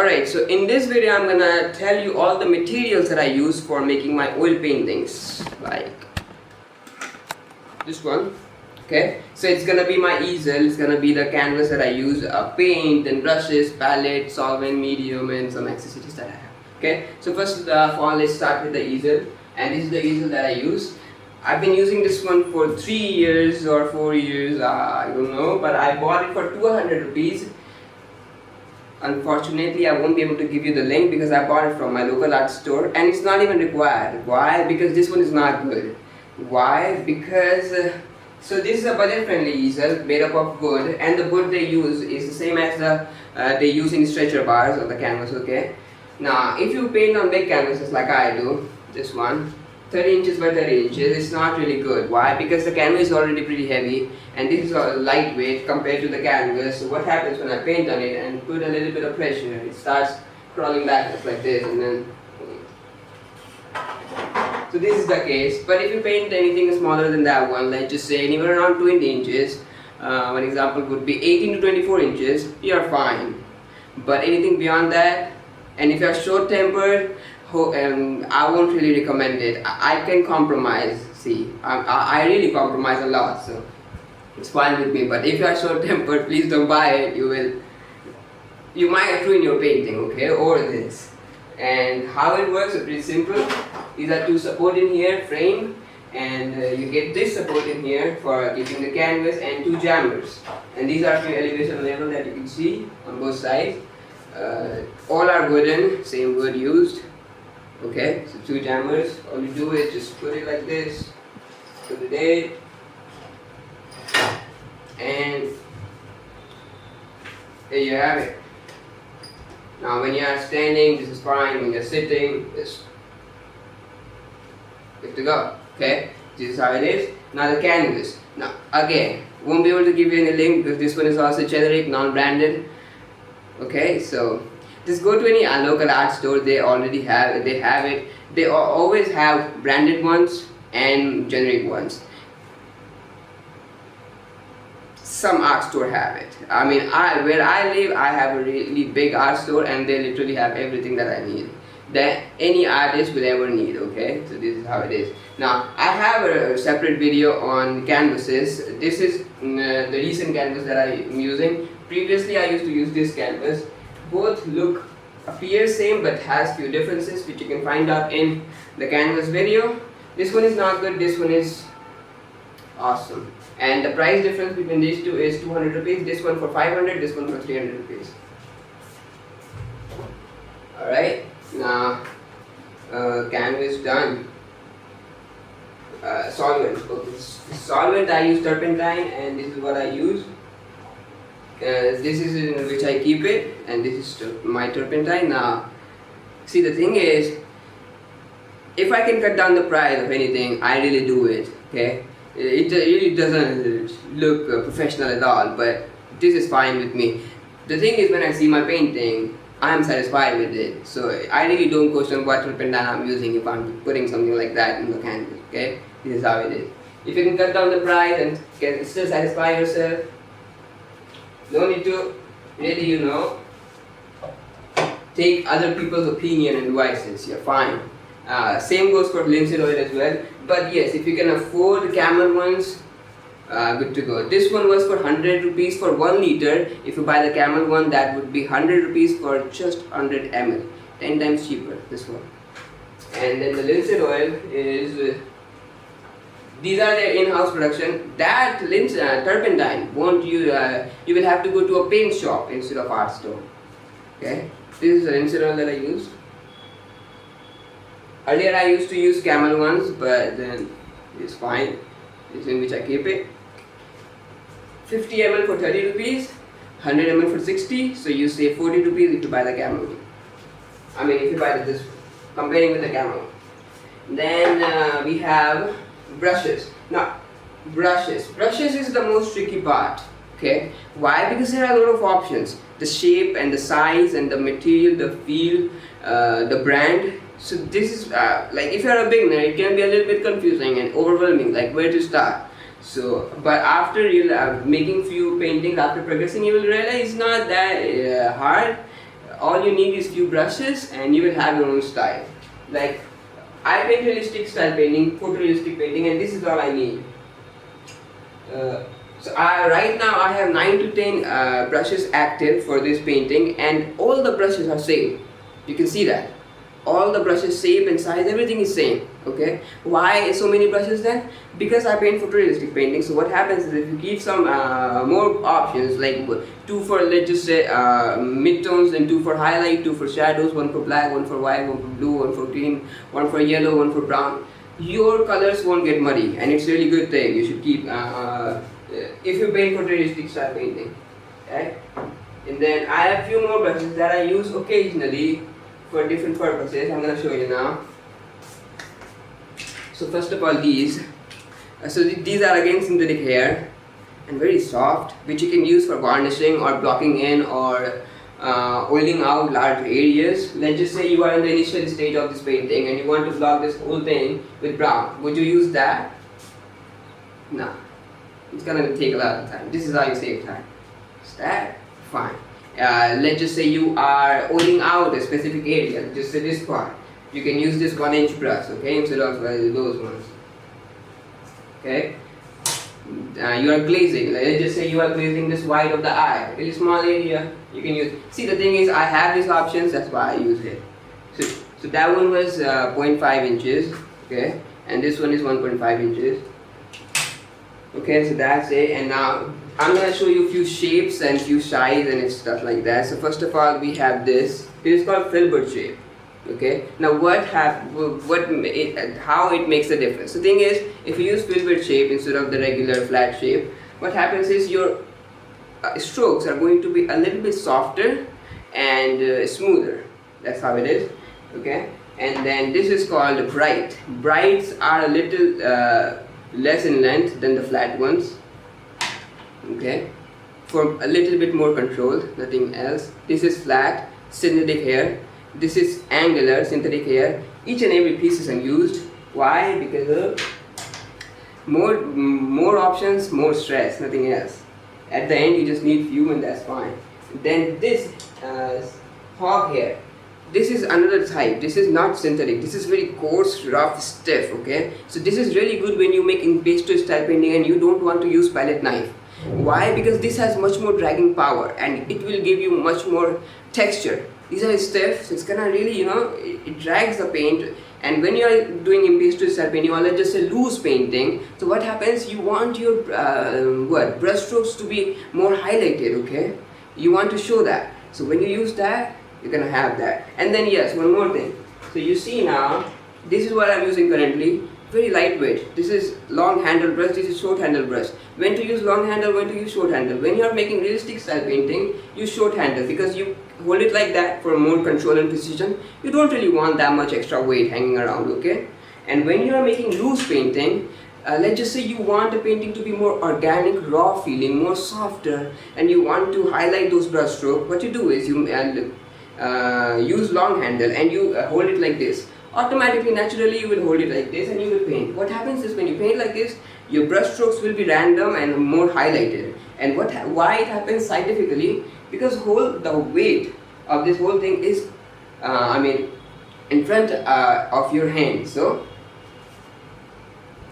Alright, so in this video I'm gonna tell you all the materials that I use for making my oil paintings, like this one. Okay, so it's gonna be my easel, it's gonna be the canvas that I use, paint and brushes, palette, solvent, medium, and some accessories that I have. Okay, so first of all, let's start with the easel, and this is the easel that I use. I've been using this one for 3 years or 4 years, I don't know, but I bought it for 200 rupees. Unfortunately, I won't be able to give you the link because I bought it from my local art store and it's not even required. Why? Because this one is not good. Why? Because so this is a budget friendly easel made up of wood, and the wood they use is the same as the they use in stretcher bars on the canvas. Okay, now if you paint on big canvases like I do, this one 30 inches by 30 inches, it's not really good. Why? Because the canvas is already pretty heavy and this is lightweight compared to the canvas. So what happens when I paint on it and put a little bit of pressure, it starts crawling backwards like this, and then so this is the case. But if you paint anything smaller than that one, like just say anywhere around 20 inches, one example would be 18 to 24 inches, you're fine. But anything beyond that, and if you're short-tempered, I won't really recommend it. I can compromise. See, I really compromise a lot, so it's fine with me. But if you are short-tempered, please don't buy it. You might ruin your painting, okay? Or this. And how it works is pretty simple. These are two support in here, frame, and you get this support in here for keeping the canvas, and two jammers. And these are two elevation level that you can see on both sides. All are wooden, same wood used. Okay, so two jammers. All you do is just put it like this, put it in, and there you have it. Now when you are standing, this is fine. When you're sitting, it's good to go. Okay, this is how it is. Now the canvas. Now again, won't be able to give you any link because this one is also generic, non-branded. Okay, so just go to any local art store. They already have it. They always have branded ones and generic ones. Some art store have it. I mean, where I live, I have a really big art store, and they literally have everything that I need, that any artist will ever need. Okay, so this is how it is. Now I have a separate video on canvases. This is the recent canvas that I am using. Previously I used to use this canvas. Both appear same but has few differences which you can find out in the canvas video. This one is not good, this one is awesome. And the price difference between these two is 200 rupees. This one for 500, this one for 300 rupees. Alright, now canvas done. Solvent. Okay. Solvent, I use turpentine, and this is what I use. This is in which I keep it, and this is my turpentine. Now, see, the thing is, if I can cut down the price of anything, I really do it. Okay, it really doesn't look professional at all, but this is fine with me. The thing is, when I see my painting, I am satisfied with it. So I really don't question what turpentine I'm using if I'm putting something like that in the canvas. Okay, this is how it is. If you can cut down the price and can still satisfy yourself, no need to really, take other people's opinion and advices. You're fine. Same goes for linseed oil as well. But yes, if you can afford camel ones, good to go. This one was for 100 rupees for 1 liter. If you buy the camel one, that would be 100 rupees for just 100 ml. 10 times cheaper, this one. And then the linseed oil is these are their in-house production. That turpentine won't you will have to go to a paint shop instead of art store. Okay, this is the linseed oil that I use. Earlier I used to use camel ones, but then it's fine. This is in which I keep it. 50 ml for 30 rupees, 100 ml for 60. So you save 40 rupees if you buy the camel one. I mean, if you buy this, comparing with the camel. Then we have brushes. Now, brushes is the most tricky part. Okay, why? Because there are a lot of options. The shape and the size and the material, the feel, the brand. So this is like if you're a beginner, it can be a little bit confusing and overwhelming, like where to start. So, but after you making few paintings, after progressing, you will realize it's not that hard. all you need is few brushes and you will have your own style. Like I paint realistic style painting, photorealistic painting, and this is all I need. Right now I have 9 to 10 brushes active for this painting, and all the brushes are same. You can see that. All the brushes shape and size, everything is same. Okay, why so many brushes then? Because I paint photorealistic painting. So what happens is if you keep some more options, like 2 for, let's just say, mid-tones, and 2 for highlight, 2 for shadows, 1 for black, 1 for white, 1 for blue, 1 for green, 1 for yellow, 1 for brown, your colors won't get muddy, and it's a really good thing. You should keep if you paint photorealistic style painting. Okay, and then I have few more brushes that I use occasionally for different purposes. I'm going to show you now. So first of all, these are again synthetic hair and very soft, which you can use for varnishing or blocking in or oiling out large areas. Let's just say you are in the initial stage of this painting and you want to block this whole thing with brown. Would you use that? No, it's gonna take a lot of time. This is how you save time. Is that fine? Let's just say you are oiling out a specific area, just say this part. You can use this 1-inch brush, okay, instead of those ones. Okay. You are glazing. Let's just say you are glazing this white of the eye, really small area. You can use. See, the thing is, I have these options. That's why I use it. So that one was 0.5 inches. Okay, and this one is 1.5 inches. Okay, so that's it. And now I'm gonna show you a few shapes and few size and stuff like that. So first of all, we have this. This is called filbert shape. Okay, now how it makes a difference. The thing is, if you use filbert shape instead of the regular flat shape, what happens is your strokes are going to be a little bit softer and smoother. That's how it is. Okay, and then this is called bright. Brights are a little less in length than the flat ones. Okay, for a little bit more control, nothing else. This is flat synthetic hair. This is angular synthetic hair. Each and every piece is unused. Why? Because of more options, more stress, nothing else. At the end, you just need few, and that's fine. Then this hog hair. This is another type. This is not synthetic. This is very coarse, rough, stiff. Okay. So this is really good when you make impasto style painting and you don't want to use palette knife. Why? Because this has much more dragging power and it will give you much more texture. These are stiff, so it's gonna really, it drags the paint. And when you are doing impasto style painting, or let's just say loose painting, so what happens? You want your brush strokes to be more highlighted. Okay, you want to show that. So when you use that, you're gonna have that. And then yes, one more thing. So you see now, this is what I'm using currently. Very lightweight. This is long handle brush, this is short handle brush. When to use long handle, when to use short handle. When you are making realistic style painting, use short handle because you hold it like that for more control and precision. You don't really want that much extra weight hanging around, okay? And when you are making loose painting, let's just say you want the painting to be more organic, raw feeling, more softer, and you want to highlight those brush strokes, what you do is you use long handle and you hold it like this. Automatically, naturally, you will hold it like this and you will paint. What happens is when you paint like this, your brush strokes will be random and more highlighted. And why it happens scientifically? Because the weight of this whole thing is, in front of your hand. So,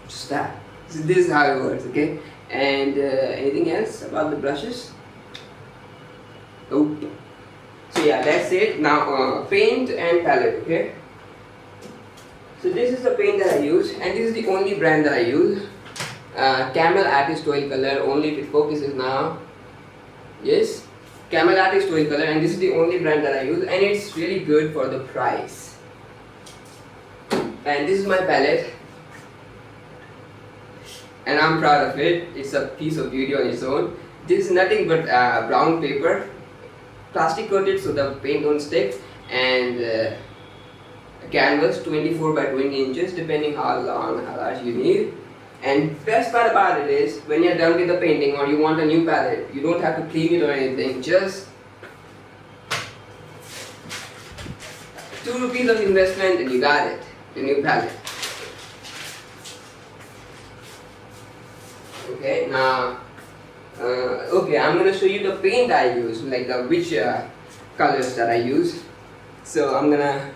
just that. So this is how it works, okay? And anything else about the brushes? Okay. So yeah, that's it. Now paint and palette, okay? So this is the paint that I use, and this is the only brand that I use. Camel Artist Oil Color, only if it focuses now. Yes, Camel Artist Oil Color, and this is the only brand that I use, and it's really good for the price. And this is my palette, and I'm proud of it. It's a piece of beauty on its own. This is nothing but brown paper, plastic coated so the paint don't stick, and canvas 24 by 20 inches depending how large you need. And best part about it is when you're done with the painting or you want a new palette, you don't have to clean it or anything, just ₹2 of investment and you got it, the new palette. Okay, now I'm going to show you the paint I use, like which colors that I use. So I'm gonna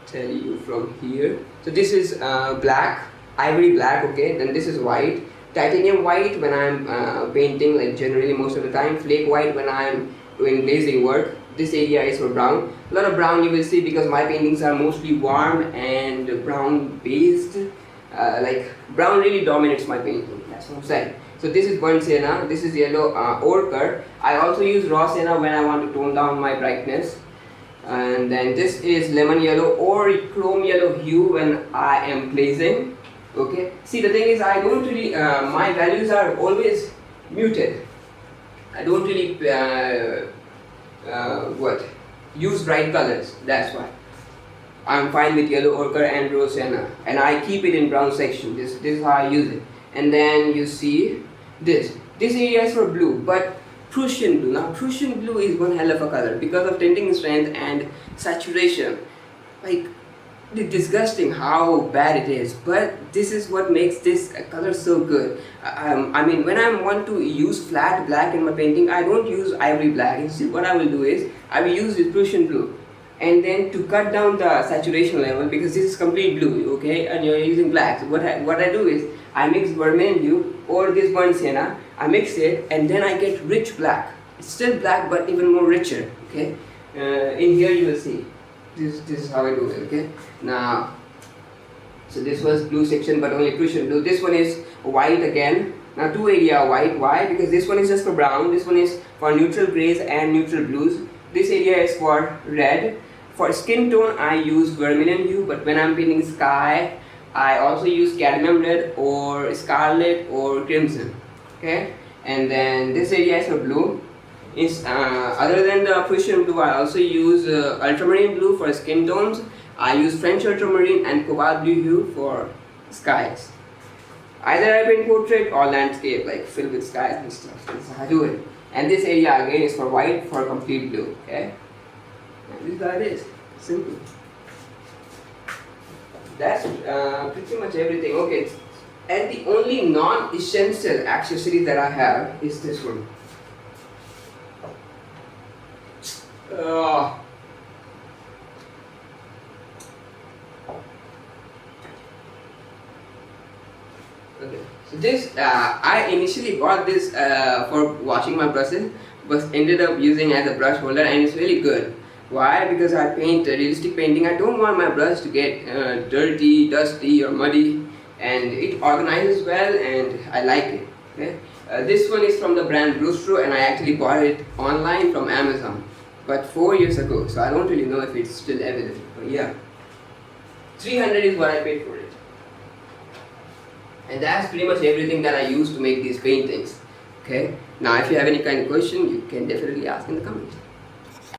tell you from here. So this is black, ivory black, okay, then this is white, titanium white when I'm painting, like generally most of the time, flake white when I'm doing glazing work. This area is for brown. A lot of brown you will see because my paintings are mostly warm and brown based. Like brown really dominates my painting, that's what I'm saying. So this is burnt sienna, this is yellow ochre. I also use raw sienna when I want to tone down my brightness. And then this is lemon yellow or chrome yellow hue when I am glazing. Okay, see the thing is I don't really, my values are always muted. I don't really use bright colors, that's why. I'm fine with yellow ochre and raw sienna, and I keep it in brown section. This is how I use it. And then you see this area is for blue, but Prussian blue. Now Prussian blue is one hell of a color because of tinting strength and saturation. Like, it's disgusting how bad it is, but this is what makes this color so good. I mean, when I want to use flat black in my painting, I don't use ivory black. Instead, what I will do is I will use this Prussian blue, and then to cut down the saturation level, because this is complete blue, okay, and you're using black. So what I do is I mix vermilion hue or this burnt sienna. I mix it and then I get rich black. It's still black but even more richer. Okay, in here you will see. This is how I do it. Okay, now so this was blue section but only Prussian blue. This one is white again. Now two area white. Why? Because this one is just for brown. This one is for neutral grays and neutral blues. This area is for red. For skin tone I use vermilion hue, but when I'm painting sky I also use cadmium red or scarlet or crimson. Okay, and then this area is for blue. Other than the Prussian blue, I also use ultramarine blue for skin tones. I use French ultramarine and cobalt blue hue for skies. Either I paint portrait or landscape, like filled with skies and stuff. That's how I do it. And this area again is for white for complete blue. Okay, and this is how it is. Simple. That's pretty much everything. Okay. And the only non-essential accessory that I have is this one. Okay, so this I initially bought this for washing my brushes, but ended up using as a brush holder, and it's really good. Why? Because I paint realistic painting. I don't want my brush to get dirty, dusty, or muddy, and it organizes well, and I like it. Okay, this one is from the brand Brustro, and I actually bought it online from Amazon, but 4 years ago, so I don't really know if it's still available. But yeah, 300 is what I paid for it. And that's pretty much everything that I use to make these paintings. Okay, now if you have any kind of question, you can definitely ask in the comments.